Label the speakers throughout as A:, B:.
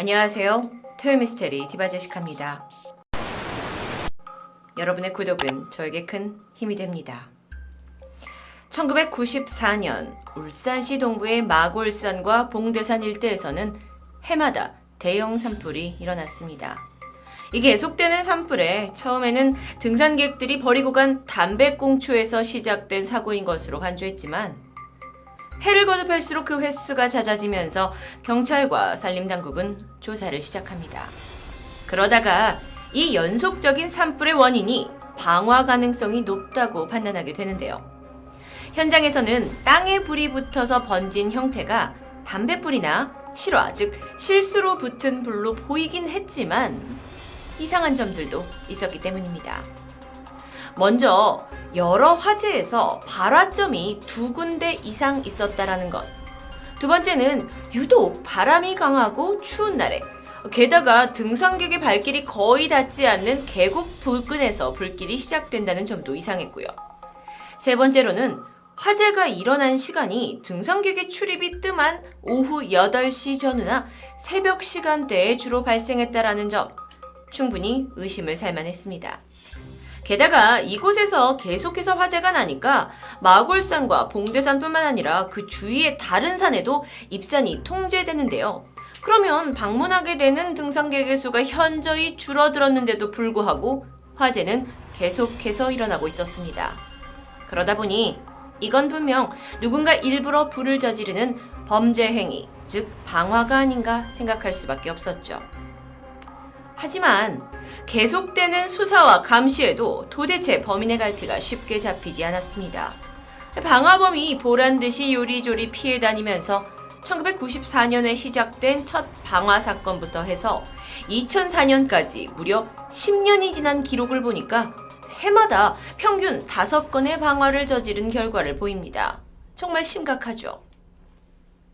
A: 안녕하세요. 토요미스테리 디바제시카입니다. 여러분의 구독은 저에게 큰 힘이 됩니다. 1994년 울산시 동부의 마골산과 봉대산 일대에서는 해마다 대형 산불이 일어났습니다. 이 계속되는 산불에 처음에는 등산객들이 버리고 간 담배꽁초에서 시작된 사고인 것으로 간주했지만 해를 거듭할수록 그 횟수가 잦아지면서 경찰과 산림당국은 조사를 시작합니다. 그러다가 이 연속적인 산불의 원인이 방화 가능성이 높다고 판단하게 되는데요. 현장에서는 땅에 불이 붙어서 번진 형태가 담뱃불이나 실화, 즉 실수로 붙은 불로 보이긴 했지만 이상한 점들도 있었기 때문입니다. 먼저 여러 화재에서 발화점이 2군데 이상 있었다라는 것. 두 번째는 유독 바람이 강하고 추운 날에 게다가 등산객의 발길이 거의 닿지 않는 계곡 부근에서 불길이 시작된다는 점도 이상했고요. 세 번째로는 화재가 일어난 시간이 등산객의 출입이 뜸한 오후 8시 전후나 새벽 시간대에 주로 발생했다라는 점, 충분히 의심을 살만했습니다. 게다가 이곳에서 계속해서 화재가 나니까 마골산과 봉대산뿐만 아니라 그 주위의 다른 산에도 입산이 통제되는데요. 그러면 방문하게 되는 등산객의 수가 현저히 줄어들었는데도 불구하고 화재는 계속해서 일어나고 있었습니다. 그러다 보니 이건 분명 누군가 일부러 불을 저지르는 범죄 행위, 즉 방화가 아닌가 생각할 수밖에 없었죠. 하지만 계속되는 수사와 감시에도 도대체 범인의 갈피가 쉽게 잡히지 않았습니다. 방화범이 보란듯이 요리조리 피해 다니면서 1994년에 시작된 첫 방화 사건부터 해서 2004년까지 무려 10년이 지난 기록을 보니까 해마다 평균 5건의 방화를 저지른 결과를 보입니다. 정말 심각하죠.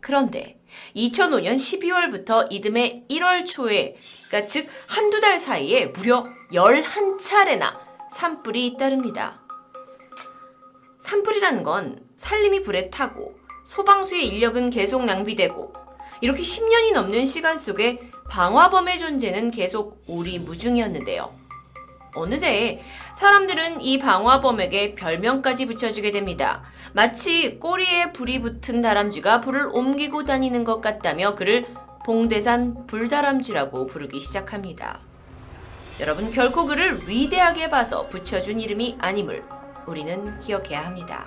A: 그런데 2005년 12월부터 이듬해 1월 초에, 그러니까 즉 한두 달 사이에 무려 11차례나 산불이 잇따릅니다. 산불이라는 건 산림이 불에 타고 소방수의 인력은 계속 낭비되고 이렇게 10년이 넘는 시간 속에 방화범의 존재는 계속 오리무중이었는데요. 어느새 사람들은 이 방화범에게 별명까지 붙여주게 됩니다. 마치 꼬리에 불이 붙은 다람쥐가 불을 옮기고 다니는 것 같다며 그를 봉대산 불다람쥐라고 부르기 시작합니다. 여러분, 결코 그를 위대하게 봐서 붙여준 이름이 아님을 우리는 기억해야 합니다.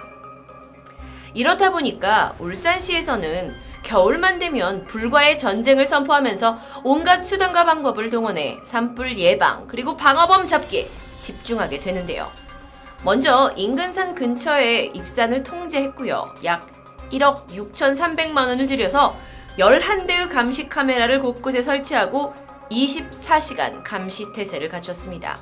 A: 이렇다 보니까 울산시에서는 겨울만 되면 불과의 전쟁을 선포하면서 온갖 수단과 방법을 동원해 산불 예방 그리고 방화범 잡기에 집중하게 되는데요. 먼저 인근 산 근처에 입산을 통제했고요. 약 1억 6,300만 원을 들여서 11대의 감시 카메라를 곳곳에 설치하고 24시간 감시 태세를 갖췄습니다.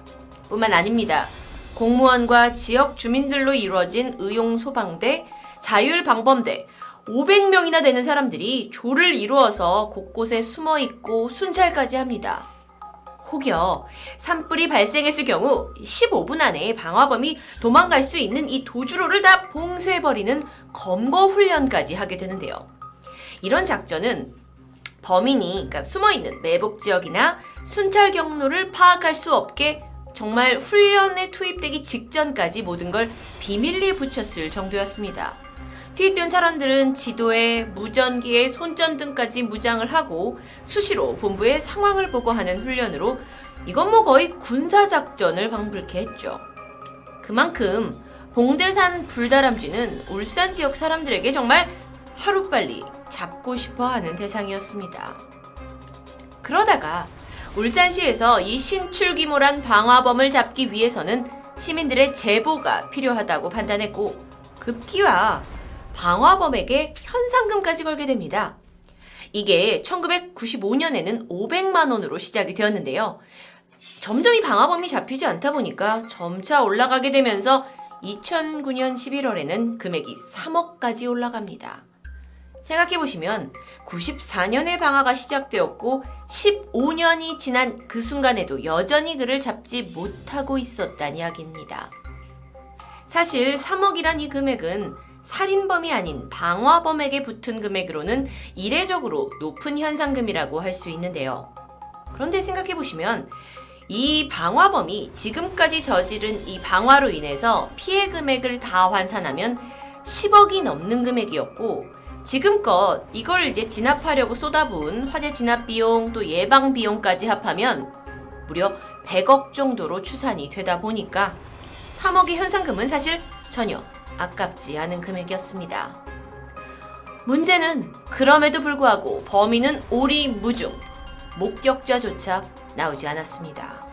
A: 뿐만 아닙니다. 공무원과 지역 주민들로 이루어진 의용소방대, 자율방범대, 500명이나 되는 사람들이 조를 이루어서 곳곳에 숨어있고 순찰까지 합니다. 혹여 산불이 발생했을 경우 15분 안에 방화범이 도망갈 수 있는 이 도주로를 다 봉쇄해버리는 검거 훈련까지 하게 되는데요. 이런 작전은 범인이, 그러니까 숨어있는 매복 지역이나 순찰 경로를 파악할 수 없게 정말 훈련에 투입되기 직전까지 모든 걸 비밀리에 붙였을 정도였습니다. 투입된 사람들은 지도에 무전기에 손전등까지 무장을 하고 수시로 본부에 상황을 보고하는 훈련으로 이건 뭐 거의 군사작전을 방불케 했죠. 그만큼 봉대산 불다람쥐는 울산 지역 사람들에게 정말 하루빨리 잡고 싶어하는 대상이었습니다. 그러다가 울산시에서 이 신출귀몰한 방화범을 잡기 위해서는 시민들의 제보가 필요하다고 판단했고 급기야 방화범에게 현상금까지 걸게 됩니다. 이게 1995년에는 500만 원으로 시작이 되었는데요. 점점 이 방화범이 잡히지 않다 보니까 점차 올라가게 되면서 2009년 11월에는 금액이 3억까지 올라갑니다. 생각해보시면 94년에 방화가 시작되었고 15년이 지난 그 순간에도 여전히 그를 잡지 못하고 있었다는 이야기입니다. 사실 3억이란 이 금액은 살인범이 아닌 방화범에게 붙은 금액으로는 이례적으로 높은 현상금이라고 할 수 있는데요. 그런데 생각해보시면 이 방화범이 지금까지 저지른 이 방화로 인해서 피해 금액을 다 환산하면 10억이 넘는 금액이었고, 지금껏 이걸 이제 진압하려고 쏟아부은 화재 진압 비용 또 예방 비용까지 합하면 무려 100억 정도로 추산이 되다 보니까 3억의 현상금은 사실 전혀 아깝지 않은 금액이었습니다. 문제는 그럼에도 불구하고 범인은 오리무중, 목격자조차 나오지 않았습니다.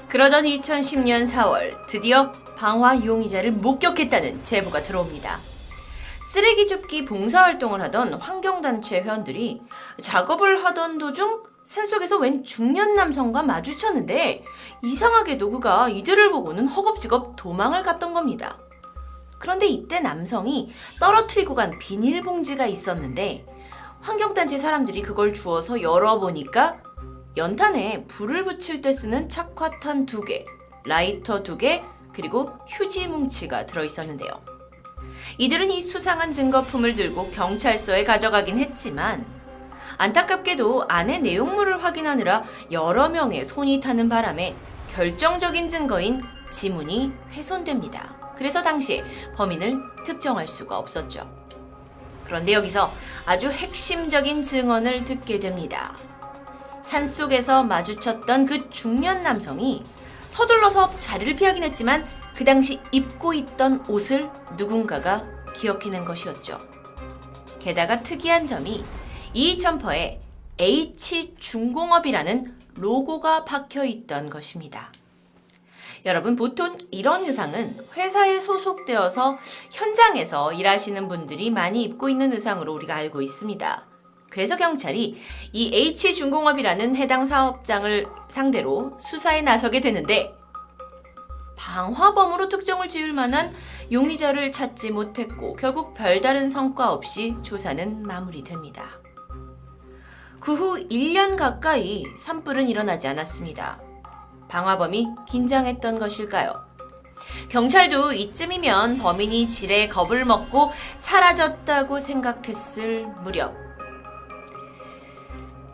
A: 그러던 2010년 4월 드디어 방화 용의자를 목격했다는 제보가 들어옵니다. 쓰레기 줍기 봉사활동을 하던 환경단체 회원들이 작업을 하던 도중 산속에서 웬 중년 남성과 마주쳤는데 이상하게도 그가 이들을 보고는 허겁지겁 도망을 갔던 겁니다. 그런데 이때 남성이 떨어뜨리고 간 비닐봉지가 있었는데 환경단체 사람들이 그걸 주워서 열어보니까 연탄에 불을 붙일 때 쓰는 착화탄 2개, 라이터 2개, 그리고 휴지 뭉치가 들어있었는데요. 이들은 이 수상한 증거품을 들고 경찰서에 가져가긴 했지만 안타깝게도 안의 내용물을 확인하느라 여러 명의 손이 타는 바람에 결정적인 증거인 지문이 훼손됩니다. 그래서 당시에 범인을 특정할 수가 없었죠. 그런데 여기서 아주 핵심적인 증언을 듣게 됩니다. 산속에서 마주쳤던 그 중년 남성이 서둘러서 자리를 피하긴 했지만 그 당시 입고 있던 옷을 누군가가 기억해낸 것이었죠. 게다가 특이한 점이 이 점퍼에 H중공업이라는 로고가 박혀 있던 것입니다. 여러분, 보통 이런 의상은 회사에 소속되어서 현장에서 일하시는 분들이 많이 입고 있는 의상으로 우리가 알고 있습니다. 그래서 경찰이 이 H중공업이라는 해당 사업장을 상대로 수사에 나서게 되는데 방화범으로 특정을 지을 만한 용의자를 찾지 못했고 결국 별다른 성과 없이 조사는 마무리됩니다. 그 후 1년 가까이 산불은 일어나지 않았습니다. 방화범이 긴장했던 것일까요? 경찰도 이쯤이면 범인이 지레 겁을 먹고 사라졌다고 생각했을 무렵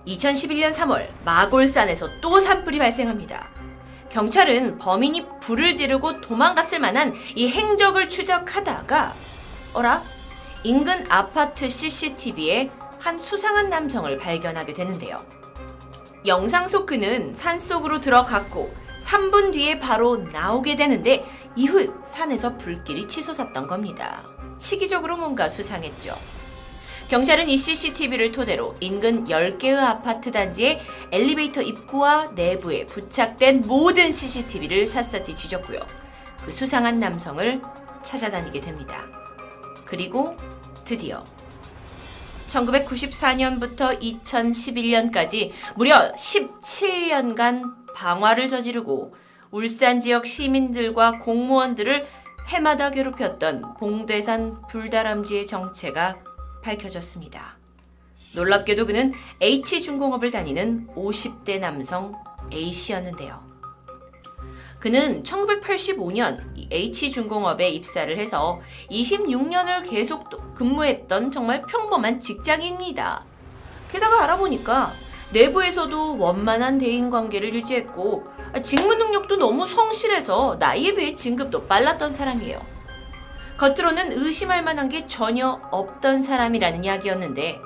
A: 2011년 3월 마골산에서 또 산불이 발생합니다. 경찰은 범인이 불을 지르고 도망갔을 만한 이 행적을 추적하다가 인근 아파트 CCTV에 한 수상한 남성을 발견하게 되는데요. 영상 속 그는 산속으로 들어갔고 3분 뒤에 바로 나오게 되는데 이후 산에서 불길이 치솟았던 겁니다. 시기적으로 뭔가 수상했죠. 경찰은 이 CCTV를 토대로 인근 10개의 아파트 단지의 엘리베이터 입구와 내부에 부착된 모든 CCTV를 샅샅이 뒤졌고요. 그 수상한 남성을 찾아다니게 됩니다. 그리고 드디어 1994년부터 2011년까지 무려 17년간 방화를 저지르고 울산 지역 시민들과 공무원들을 해마다 괴롭혔던 봉대산 불다람쥐의 정체가 밝혀졌습니다. 놀랍게도 그는 H중공업을 다니는 50대 남성 A씨였는데요. 그는 1985년 H중공업에 입사를 해서 26년을 계속 근무했던 정말 평범한 직장인입니다. 게다가 알아보니까 내부에서도 원만한 대인관계를 유지했고 직무 능력도 너무 성실해서 나이에 비해 진급도 빨랐던 사람이에요. 겉으로는 의심할 만한 게 전혀 없던 사람이라는 이야기였는데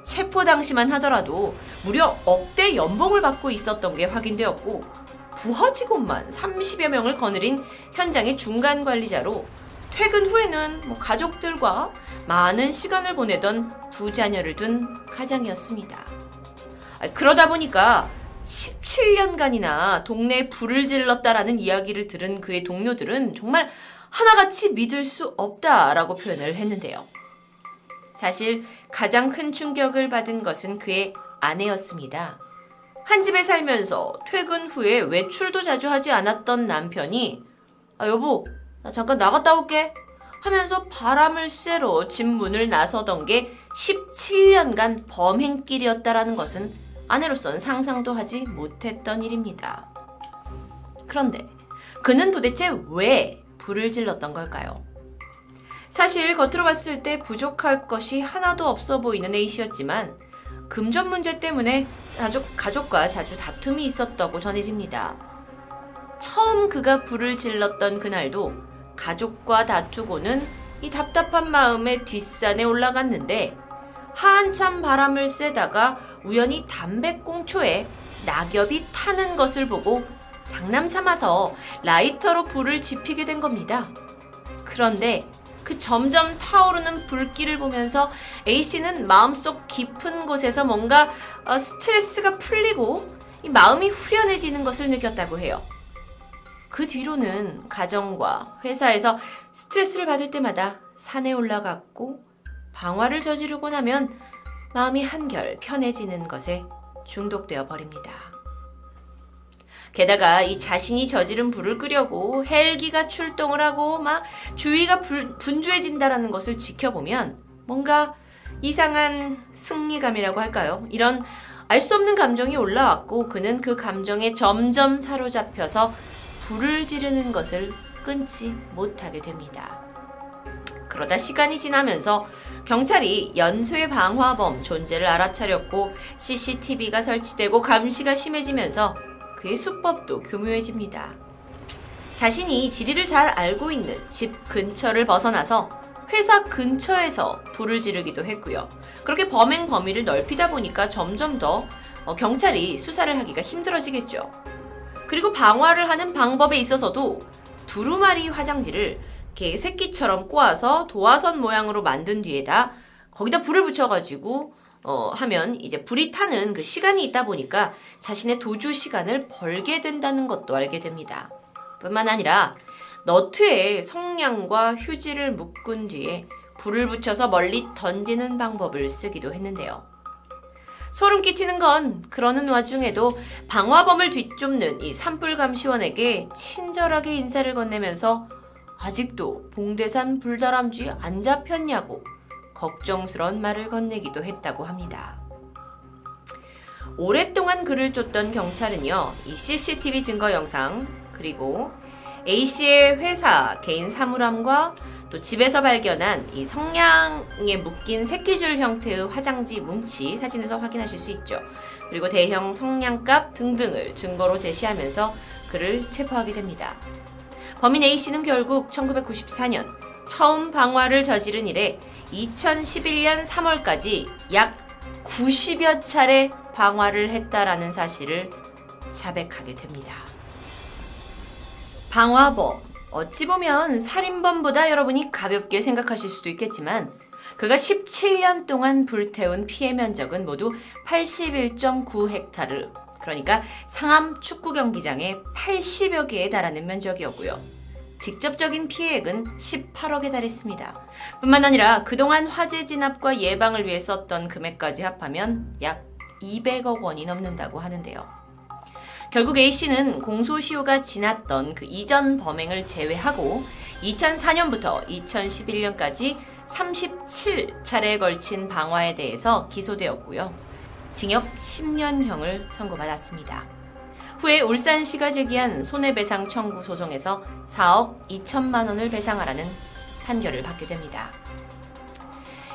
A: 체포 당시만 하더라도 무려 억대 연봉을 받고 있었던 게 확인되었고 부하 직원만 30여 명을 거느린 현장의 중간 관리자로 퇴근 후에는 가족들과 많은 시간을 보내던 두 자녀를 둔 가장이었습니다. 그러다 보니까 17년간이나 동네에 불을 질렀다라는 이야기를 들은 그의 동료들은 정말 하나같이 믿을 수 없다라고 표현을 했는데요. 사실 가장 큰 충격을 받은 것은 그의 아내였습니다. 한 집에 살면서 퇴근 후에 외출도 자주 하지 않았던 남편이 여보, 나 잠깐 나갔다 올게 하면서 바람을 쐬러 집 문을 나서던 게 17년간 범행길이었다라는 것은 아내로선 상상도 하지 못했던 일입니다. 그런데 그는 도대체 왜 불을 질렀던 걸까요? 사실 겉으로 봤을 때 부족할 것이 하나도 없어 보이는 A씨였지만 금전 문제 때문에 가족과 자주 다툼이 있었다고 전해집니다. 처음 그가 불을 질렀던 그날도 가족과 다투고는 이 답답한 마음에 뒷산에 올라갔는데 한참 바람을 쐬다가 우연히 담배꽁초에 낙엽이 타는 것을 보고 장남 삼아서 라이터로 불을 지피게 된 겁니다. 그런데 그 점점 타오르는 불길을 보면서 A씨는 마음속 깊은 곳에서 뭔가 스트레스가 풀리고 이 마음이 후련해지는 것을 느꼈다고 해요. 그 뒤로는 가정과 회사에서 스트레스를 받을 때마다 산에 올라갔고 방화를 저지르고 나면 마음이 한결 편해지는 것에 중독되어 버립니다. 게다가 이 자신이 저지른 불을 끄려고 헬기가 출동을 하고 막 주위가 분주해진다라는 것을 지켜보면 뭔가 이상한 승리감이라고 할까요? 이런 알 수 없는 감정이 올라왔고 그는 그 감정에 점점 사로잡혀서 불을 지르는 것을 끊지 못하게 됩니다. 그러다 시간이 지나면서 경찰이 연쇄 방화범 존재를 알아차렸고 CCTV가 설치되고 감시가 심해지면서 그의 수법도 교묘해집니다. 자신이 지리를 잘 알고 있는 집 근처를 벗어나서 회사 근처에서 불을 지르기도 했고요. 그렇게 범행 범위를 넓히다 보니까 점점 더 경찰이 수사를 하기가 힘들어지겠죠. 그리고 방화를 하는 방법에 있어서도 두루마리 화장지를 이렇게 새끼처럼 꼬아서 도화선 모양으로 만든 뒤에다 거기다 불을 붙여가지고 하면 이제 불이 타는 그 시간이 있다 보니까 자신의 도주 시간을 벌게 된다는 것도 알게 됩니다. 뿐만 아니라 너트에 성냥과 휴지를 묶은 뒤에 불을 붙여서 멀리 던지는 방법을 쓰기도 했는데요. 소름 끼치는 건 그러는 와중에도 방화범을 뒷쫓는 이 산불감시원에게 친절하게 인사를 건네면서 아직도 봉대산 불다람쥐 안 잡혔냐고 걱정스러운 말을 건네기도 했다고 합니다. 오랫동안 그를 쫓던 경찰은요, 이 CCTV 증거 영상 그리고 A씨의 회사 개인 사물함과 또 집에서 발견한 이 성냥에 묶인 새끼줄 형태의 화장지 뭉치 사진에서 확인하실 수 있죠. 그리고 대형 성냥갑 등등을 증거로 제시하면서 그를 체포하게 됩니다. 범인 A씨는 결국 1994년 처음 방화를 저지른 이래 2011년 3월까지 약 90여 차례 방화를 했다라는 사실을 자백하게 됩니다. 방화범, 어찌 보면 살인범보다 여러분이 가볍게 생각하실 수도 있겠지만 그가 17년 동안 불태운 피해 면적은 모두 81.9헥타르, 그러니까 상암 축구 경기장의 80여 개에 달하는 면적이었고요. 직접적인 피해액은 18억에 달했습니다. 뿐만 아니라 그동안 화재 진압과 예방을 위해 썼던 금액까지 합하면 약 200억 원이 넘는다고 하는데요. 결국 A씨는 공소시효가 지났던 그 이전 범행을 제외하고 2004년부터 2011년까지 37차례에 걸친 방화에 대해서 기소되었고요. 징역 10년형을 선고받았습니다. 후에 울산시가 제기한 손해배상 청구 소송에서 4억 2천만 원을 배상하라는 판결을 받게 됩니다.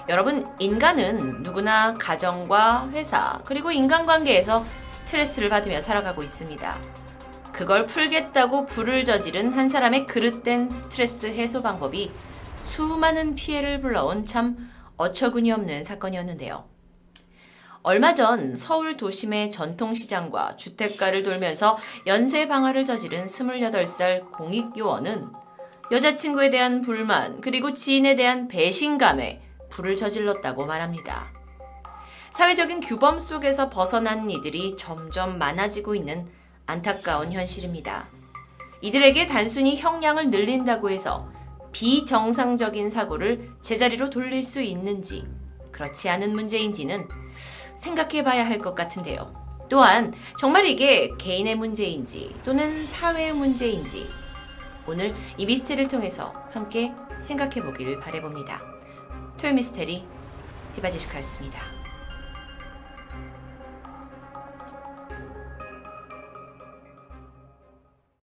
A: 여러분, 인간은 누구나 가정과 회사 그리고 인간관계에서 스트레스를 받으며 살아가고 있습니다. 그걸 풀겠다고 불을 저지른 한 사람의 그릇된 스트레스 해소 방법이 수많은 피해를 불러온 참 어처구니 없는 사건이었는데요. 얼마 전 서울 도심의 전통시장과 주택가를 돌면서 연쇄 방화를 저지른 28살 공익요원은 여자친구에 대한 불만 그리고 지인에 대한 배신감에 불을 저질렀다고 말합니다. 사회적인 규범 속에서 벗어난 이들이 점점 많아지고 있는 안타까운 현실입니다. 이들에게 단순히 형량을 늘린다고 해서 비정상적인 사고를 제자리로 돌릴 수 있는지, 그렇지 않은 문제인지는 생각해 봐야 할 것 같은데요. 또한 정말 이게 개인의 문제인지 또는 사회의 문제인지 오늘 이 미스테리를 통해서 함께 생각해 보기를 바라봅니다. 토요미스테리 디바제시카였습니다.